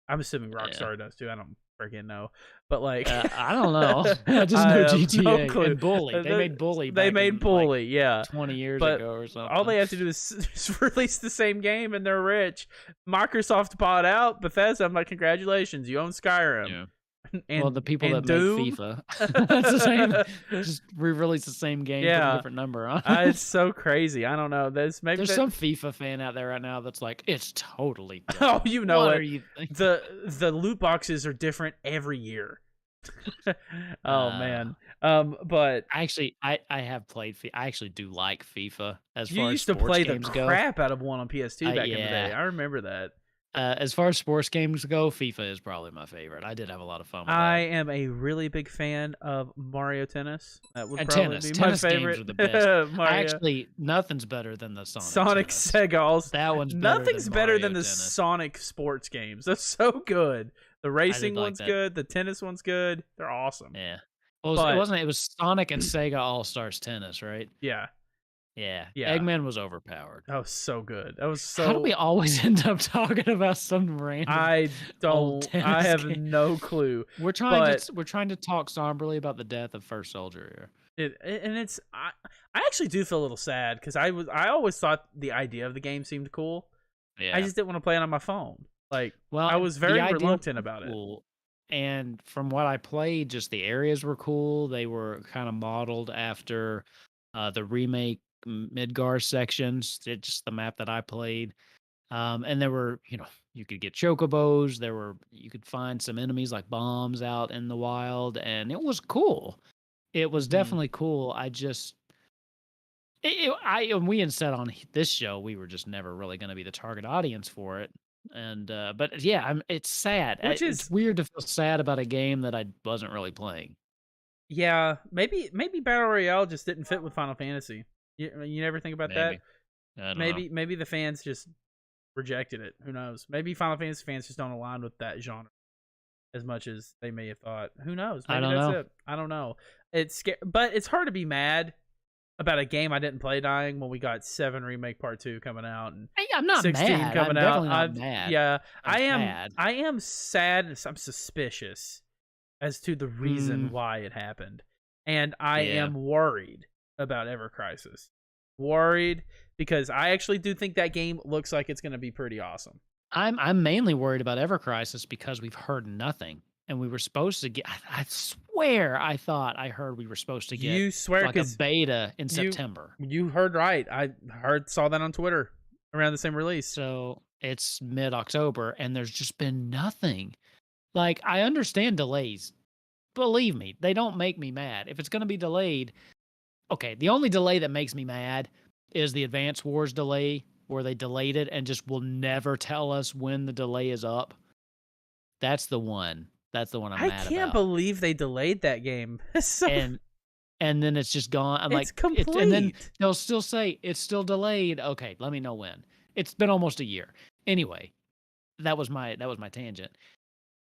I'm assuming Rockstar does too. I don't freaking know, but like I don't know. I just know GTA and Bully. They made Bully. They made Bully, like 20 years ago or something. All they have to do is release the same game, and they're rich. Microsoft bought out Bethesda. I'm like, congratulations, you own Skyrim. Yeah. Well, the people and that make Doom. FIFA. It's the same, just re-release the same game, put a Yeah, different number on it. it's so crazy. I don't know. There's maybe There's that. some FIFA fan out there right now that's like, "It's totally Oh, different." you know What are it. you thinking? The loot boxes are different every year. Oh Uh, man. But actually, I have played I actually do like FIFA as you far as used to sports play the games go. crap out of one on PS2 back in the day. Yeah. I remember that. As far as sports games go, FIFA is probably my favorite. I did have a lot of fun with I that. am a really big fan of Mario Tennis. That would And probably tennis. be my Tennis games favorite. are the best. I Mario actually nothing's better than the Sonic Sonic Tennis. Sega. That one's better Nothing's than better than Mario the Tennis. Sonic sports games. They're so good. The I did racing like one's that. good. The tennis one's good. They're awesome. Yeah. Well, it But wasn't. It was Sonic and Sega All Stars Tennis, right? yeah, Yeah. yeah, Eggman was overpowered. that was so good. That was How do we so. always end up talking about some random I old don't. I tennis have game? no clue. We're trying But to talk somberly about the death of First Soldier here. it's I actually do feel a little sad because I always thought the idea of the game seemed cool. I Yeah. just didn't want to play it on my phone. Like Well, I was the very idea was reluctant about it. cool, and from what I played, just the areas were cool. They were kind of modeled after the remake Midgar sections. It's just the map that I played. And there were, you could get chocobos. You could find some enemies like bombs out in the wild, and it was cool. It was Mhm. definitely cool. And we had said on this show we were just never really going to be the target audience for it. And but yeah, it's sad. Which It's is weird to feel sad about a game that I wasn't really playing. yeah, maybe Battle Royale just didn't fit with Final Fantasy. You never think about that? Maybe I don't know. Maybe the fans just rejected it. Who knows? Maybe Final Fantasy fans just don't align with that genre as much as they may have thought. Who knows? I Maybe don't that's know. it. I don't know. But it's hard to be mad about a game I didn't play dying when we got 7 Remake Part 2 coming out and Hey, I'm not 16 mad. I'm coming out. definitely not mad. Yeah, I'm sad. I am sad. I'm suspicious as to the reason Mm, why it happened. And I yeah. am worried about Ever Crisis. Worried because I actually do think that game looks like it's going to be pretty awesome. I'm mainly worried about Ever Crisis because we've heard nothing, and we were supposed to get. I swear, I thought I heard we were supposed to get You swear like a cuz beta in you September. you heard right. I saw that on Twitter around the same release. So it's mid October, and there's just been nothing. Like I understand delays. Believe me, they don't make me mad. If it's going to be delayed, okay. The only delay that makes me mad is the Advance Wars delay, where they delayed it and just will never tell us when the delay is up. That's the one. That's the one I'm I mad can't about. believe they delayed that game. So And then it's just gone. I'm it's like, and then complete. they'll still say it's still delayed. Okay, let me know when. It's been almost a year. Anyway, that was my tangent.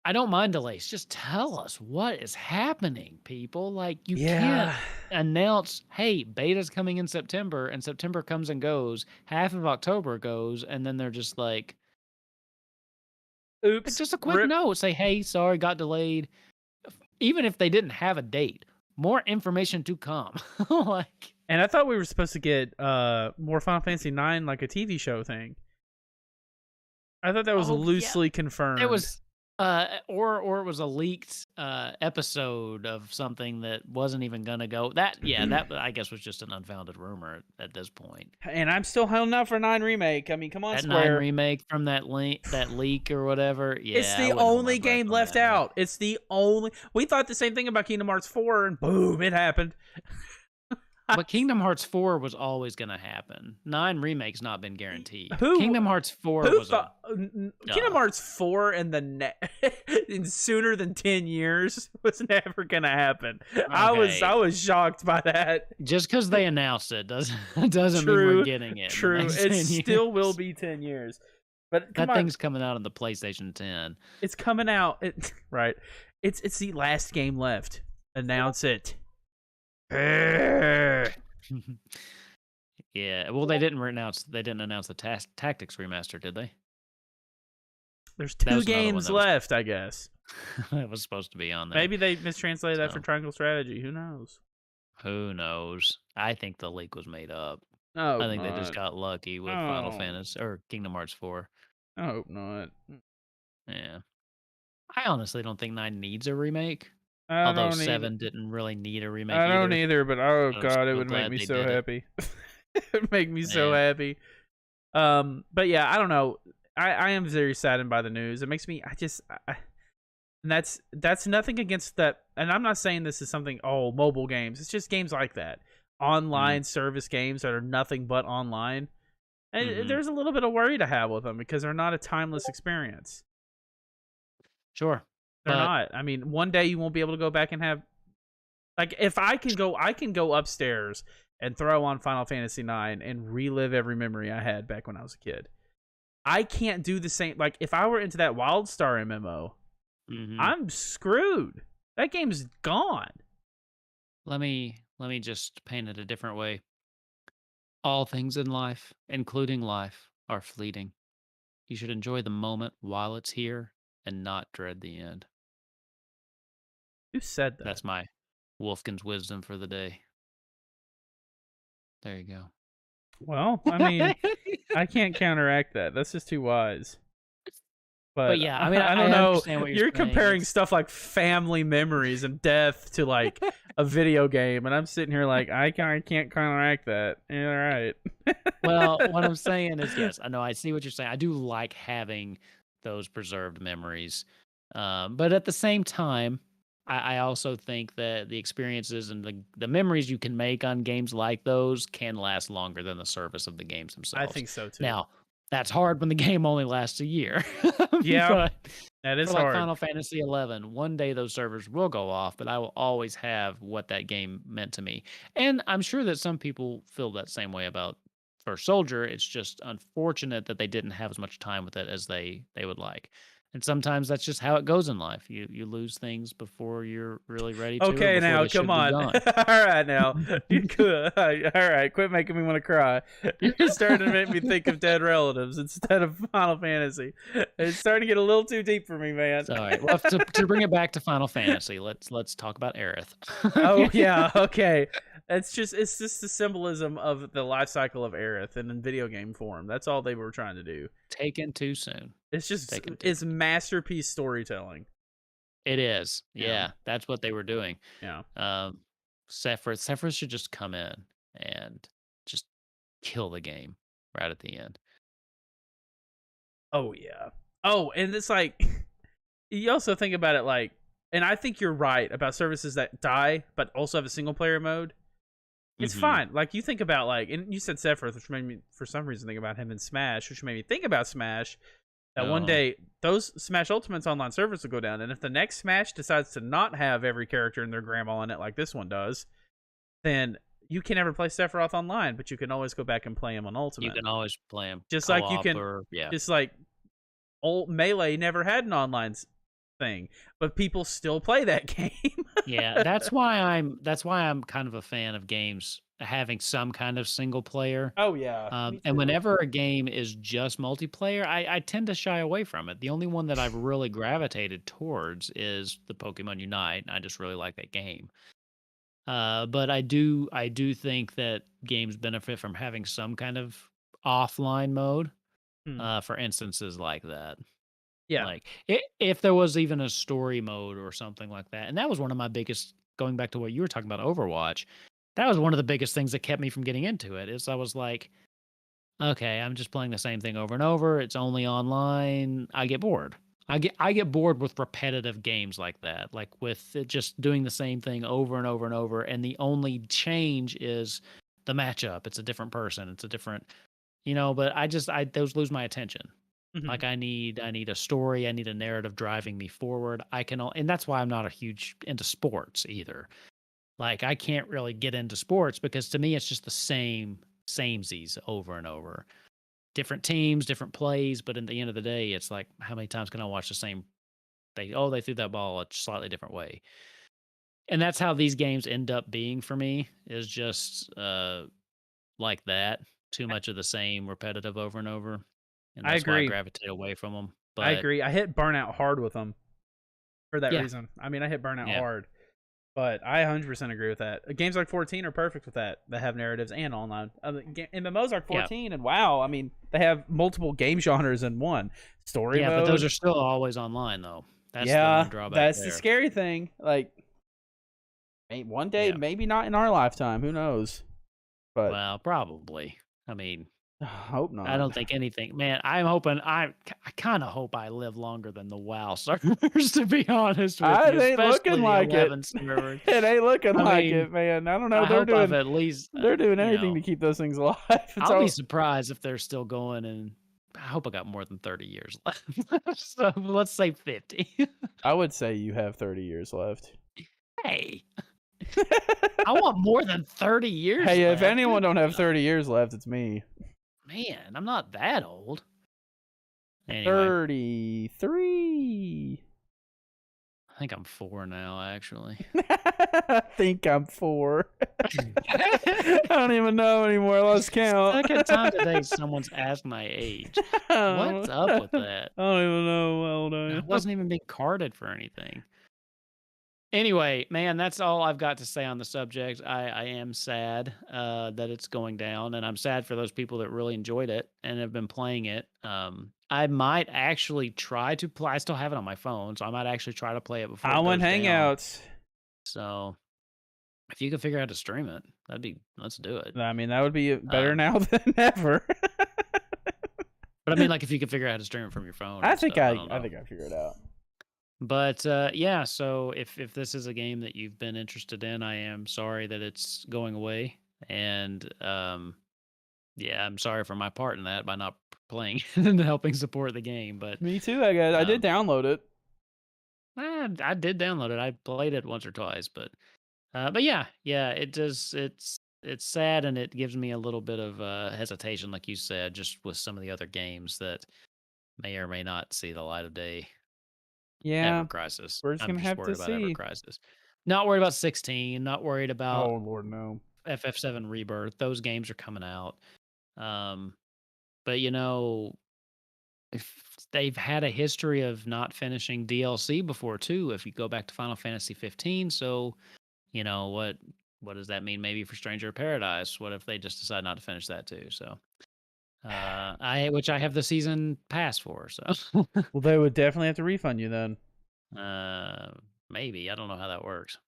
I don't mind delays. Just tell us what is happening, people. Like you can't Yeah. announce, "Hey, beta's coming in September," and September comes and goes. Half of October goes, and then they're just like Oops. just a quick Rip. note, say, "Hey, sorry, got delayed." Even if they didn't have a date, more information to come. Like, And I thought we were supposed to get more Final Fantasy 9 like a TV show thing. I thought that was oh yeah, loosely there confirmed. was or it was a leaked episode of something that wasn't even gonna go. That I guess was just an unfounded rumor at this point. And I'm still holding out for 9 remake. I mean, come on, That 9 Square. remake from that leak or whatever. It's Yeah, I the wouldn't hold my only breath game on left that, man. out. It's the only. We thought the same thing about Kingdom Hearts 4, and boom, it happened. But Kingdom Hearts 4 was always gonna happen. 9 remake's not been guaranteed. Who Kingdom Hearts 4 who was a thought Kingdom Hearts 4 and in sooner than 10 years was never gonna happen. I okay. was shocked by that. Just because they announced it doesn't mean True, we're getting it. In the true. next It 10 still will years. be 10 years. But come That on, thing's coming out on the PlayStation 10. it's coming out. Right. It's the last game left. Announce it. Yeah. Well, they didn't announce the Tactics remaster, did they? There's That 2 was another one games that was left, I guess. that was supposed to be on there. Maybe they mistranslated that for So, Triangle Strategy. Who knows? who knows? I think the leak was made up. I I hope think they just not. got lucky with Final Oh, Fantasy or Kingdom Hearts 4. I hope not. Yeah. I honestly don't think 9 needs a remake, I although don't either. 7 didn't really need a remake I don't either. either, but oh I was god, it so would make glad me they so did it. happy. It would make me so Yeah. happy. But yeah, I don't know. I am very saddened by the news. It makes me. And that's nothing against that. And I'm not saying this is something. Oh, mobile games. It's just games like that, Mhm. online service games that are nothing but online. And Mhm. there's a little bit of worry to have with them because they're not a timeless experience. Sure. They're But not. I mean, one day you won't be able to go back and have like if I can go upstairs and throw on Final Fantasy 9 and relive every memory I had back when I was a kid. I can't do the same. Like if I were into that WildStar MMO, mhm. I'm screwed. That game's gone. Let me just paint it a different way. All things in life, including life, are fleeting. You should enjoy the moment while it's here and not dread the end. Who said that? That's my Wolfkin's wisdom for the day. There you Well, I go. mean, I can't counteract that. That's just too wise. But But yeah, I mean, I I don't know. understand what you're You're saying. comparing It's stuff like family memories and death to like a video game, and I'm sitting here like I can't counteract that. Yeah, all right. well, what I'm saying is, yes, I know I see what you're saying. I do like having those preserved memories, but at the same time, I also think that the experiences and the memories you can make on games like those can last longer than the service of the games I themselves. think so too. Now, that's hard when the game only lasts a year, Yeah, but that for is like hard. Final Fantasy 11, one day those servers will go off, but I will always have what that game meant to me. And I'm sure that some people feel that same way about First Soldier. It's just unfortunate that they didn't have as much time with it as they would like. And sometimes that's just how it goes in life. You lose things before you're really ready to, or Okay, before now they come should be on. gone. All right, now you could. All right, quit making me want to cry. You're starting to make me think of dead relatives instead of Final Fantasy. It's starting to get a little too deep for me, man. So, all right. Well, to bring it back to Final Fantasy, let's talk about Aerith. Oh yeah, okay. It's just the symbolism of the life cycle of Aerith and in video game form. That's all they were trying to do. Taken too soon. It's just Taken too it's soon. masterpiece storytelling. It is. Yeah, Yeah, that's what they were doing. yeah. Um, Sephiroth should just come in and just kill the game right at the end. Oh yeah. Oh, and it's like you also think about it like, and I think you're right about services that die but also have a single player mode. It's Mhm. fine. Like you think about like, and you said Sephiroth, which made me for some reason think about him in Smash, which made me think about Smash. That one Uh-huh. day those Smash Ultimates online servers will go down, and if the next Smash decides to not have every character and their grandma in it like this one does, then you can never play Sephiroth online, but you can always go back and play him on You Ultimate. can always play them Just like you co-op can, or yeah. just like old Melee never had an online thing, but people still play that game. Yeah, that's why I'm kind of a fan of games having some kind of single player. Oh yeah, me And too. whenever a game is just multiplayer, I tend to shy away from it. The only one that I've really gravitated towards is the Pokemon Unite. I just really like that game. But I do think that games benefit from having some kind of offline mode Hmm. for instances like that. Yeah. Like if there was even a story mode or something like that, and that was one of my biggest. Going back to what you were talking about, Overwatch, that was one of the biggest things that kept me from getting into it. Is I was like, okay, I'm just playing the same thing over and over. It's only online. I get bored. I get bored with repetitive games like that, like with it just doing the same thing over and over and over, and the only change is the matchup. It's a different person. It's a different, But I those lose my attention. Hmm. Like I need a story. I need a narrative driving me forward. And that's why I'm not a huge into sports either. Like I can't really get into sports because to me it's just the samesies over and over, different teams, different plays, but in the end of the day, it's like, how many times can I watch the same they threw that ball a slightly different way. And that's how these games end up being for me, is just like that. Too much of the same repetitive over and over. And I that's why I agree. gravitate away from them. I But agree. I hit burnout hard with them for that yeah, reason. I mean, I hit burnout yeah, hard, but I 100% agree with that. Games like 14 are perfect with that. That have narratives and online. MMOs like yeah, 14, and wow, I mean, they have multiple game genres in one. Story yeah. But those mode. are still always online though. That's the Yeah, one drawback that's the there. scary thing. Like, one day, Yeah. maybe not in our lifetime. Who knows? But Well, probably. I mean, I hope I not. don't think anything. Man, I'm hoping. I kind of hope I live longer than the WoW servers, to be honest with It you, ain't looking especially the like it. 11 servers. It ain't looking I like mean, it, man. I don't know. I hope I've at least, They're doing you anything to know, keep those things alive. I'll be surprised if they're still going, and I hope I got more than 30 years left. So let's say 50. I would say you have 30 years left. Hey, I want more than 30 years Hey, left. if anyone Good don't have God. 30 years left, it's me. Man, I'm not that old. Anyway, 33. I think I'm 4 now, actually. I think I'm 4. I don't even know anymore. I lost count. Second time today someone's asked my age. What's up with that? I don't even know how old I I am. wasn't even being carded for anything. Anyway, man, that's all I've got to say on the subject. I am sad that it's going down, and I'm sad for those people that really enjoyed it and have been playing it. I might actually try to play. I still have it on my phone, so I might actually try to play it before it Highwind goes down. Hangouts. So if you can figure out how to stream it, let's do it. I mean, that would be better now than ever. But I mean, like, if you can figure out how to stream it from your phone. I think I figured it out. But yeah, so if this is a game that you've been interested in, I am sorry that it's going away, and yeah, I'm sorry for my part in that by not playing and helping support the game. But Me too, I guess. I did download it. I did download it. I played it once or twice, but yeah, it does. It's sad, and it gives me a little bit of hesitation, like you said, just with some of the other games that may or may not see the light of day. Yeah, Ever Crisis. we're just I'm gonna just have worried to about Ever see. Crisis. Not worried about 16. Not worried Oh about Lord, no. FF7 Rebirth. Those games are coming out. But if they've had a history of not finishing DLC before too. If you go back to Final Fantasy 15, so what does that mean? Maybe for Stranger of Paradise. What if they just decide not to finish that too? So, which I have the season pass for. So, Well, they would definitely have to refund you then. maybe I don't know how that works.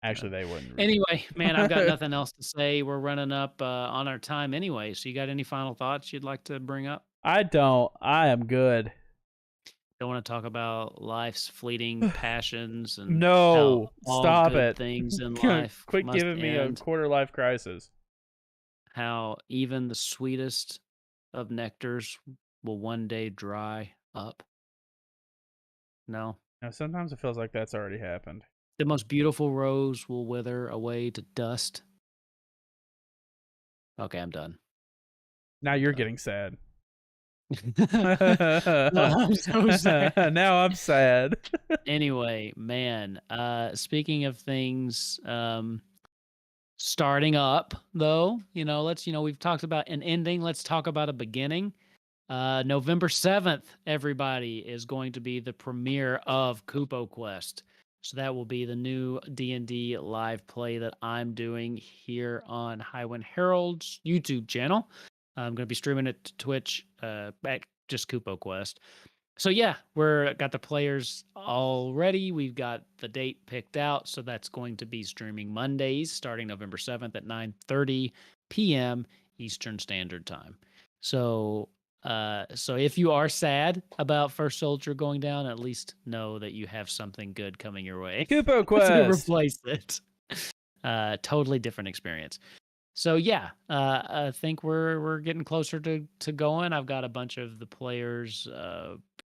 Actually, they wouldn't. Anyway, man, I've got nothing else to say. We're running up on our time anyway. So, you got any final thoughts you'd like to bring up? I don't. I am good. Don't want to talk about life's fleeting passions and No, how all stop good it. things in life Quit must giving me a end. quarter life crisis. How even the sweetest of nectars will one day dry up. No. Now, sometimes it feels like that's already happened. The most beautiful rose will wither away to dust. Okay, I'm done. Now you're getting sad. I'm so sad. Now I'm sad. Anyway, man, speaking of things starting up though, we've talked about an ending, let's talk about a beginning. November 7th, everybody, is going to be the premiere of Kupo Quest. So that will be the new D&D live play that I'm doing here on Highwind Herald's YouTube channel. I'm going to be streaming it to Twitch at just Kupo Quest. So yeah, got the players all ready. We've got the date picked out. So that's going to be streaming Mondays starting November 7th at 9:30 p.m. Eastern Standard Time. So if you are sad about First Soldier going down, at least know that you have something good coming your way. Kupo Quest to replace it. Totally different experience. So yeah, I think we're getting closer to going. I've got a bunch of the players.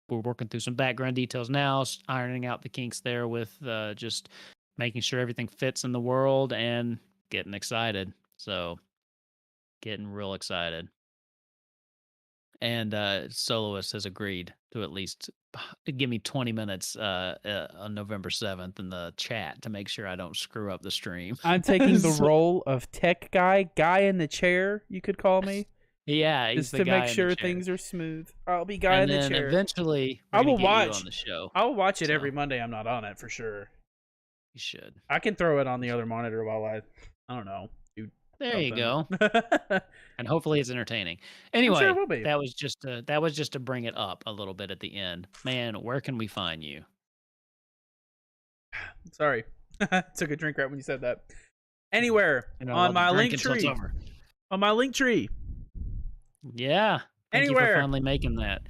We're working through some background details now, ironing out the kinks there with just making sure everything fits in the world and getting excited. So getting real excited. And Soloist has agreed to at least give me 20 minutes on November 7th in the chat to make sure I don't screw up the stream. I'm taking the role of tech guy in the chair, you could call me. Yeah, he's just the to guy make in sure the chair. things are smooth. I'll be guy in the And then chair. eventually, I will get you watch on the show. I will watch it every Monday. I'm not on it for sure. You should. I can throw it on the other monitor while I don't know. Do There you something. go. And hopefully it's entertaining. Anyway, sure it will be. that was just to bring it up a little bit at the end. Man, where can we find you? Sorry. Took a drink right when you said that. Anywhere You're not on allowed to my drink link until it's tree. over. On my link tree. Yeah. Thank you for Anywhere. finally making that.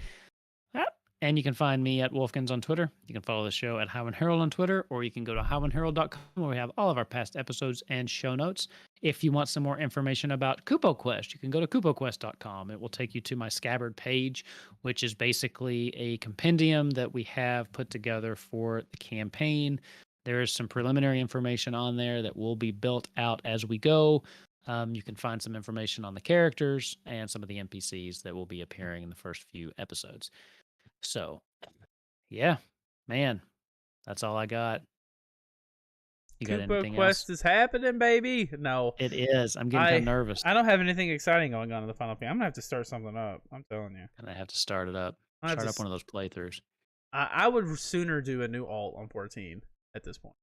Yep. And you can find me at Wolfkins on Twitter. You can follow the show at Highwind Herald on Twitter, or you can go to highwindherald.com where we have all of our past episodes and show notes. If you want some more information about Kupo Quest, you can go to kupoquest.com. It will take you to my Scabbard page, which is basically a compendium that we have put together for the campaign. There is some preliminary information on there that will be built out as we go. You can find some information on the characters and some of the NPCs that will be appearing in the first few episodes. So, yeah, man, that's all I got. You got Kupo anything Quest else? is happening, baby. No. It is. I'm getting kind of nervous. I don't have anything exciting going on in the final thing. I'm gonna have to start something up. I'm telling you. And I have to start it up. Start up one of those playthroughs. I would sooner do a new alt on 14 at this point.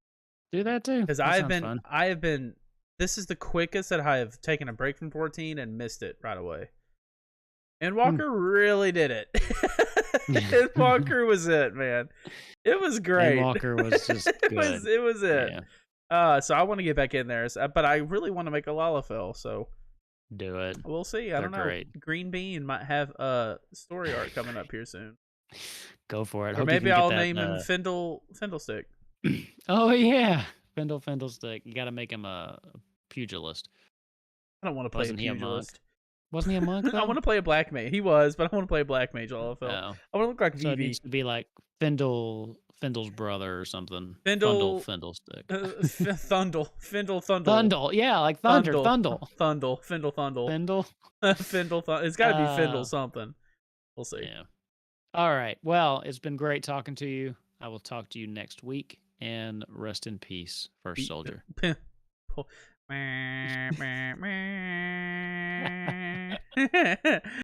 Do that too. Because I have been. This is the quickest that I have taken a break from 14 and missed it right away. And Walker really did it. And Walker was it, man. It was great. And Walker was just good. it was it. Yeah. So I want to get back in there, but I really want to make a Lalafell. So do it. We'll see. I don't know. Great. Green Bean might have a story arc coming up here soon. Go for it. Or maybe I'll name him Findlestick. Oh yeah, Findlestick. You got to make him a pugilist. I don't want to play a pugilist. Wasn't he a monk? I want to play a black mage. He was, but I want to play a black mage. I want to look like so Vivi. It needs to be like Findle's brother or something. Findlestick. Thundle. Yeah, like thunder. Findle. Findle. Findle. It's got to be Findle something. We'll see. Yeah. All right. Well, it's been great talking to you. I will talk to you next week. And rest in peace, First Soldier.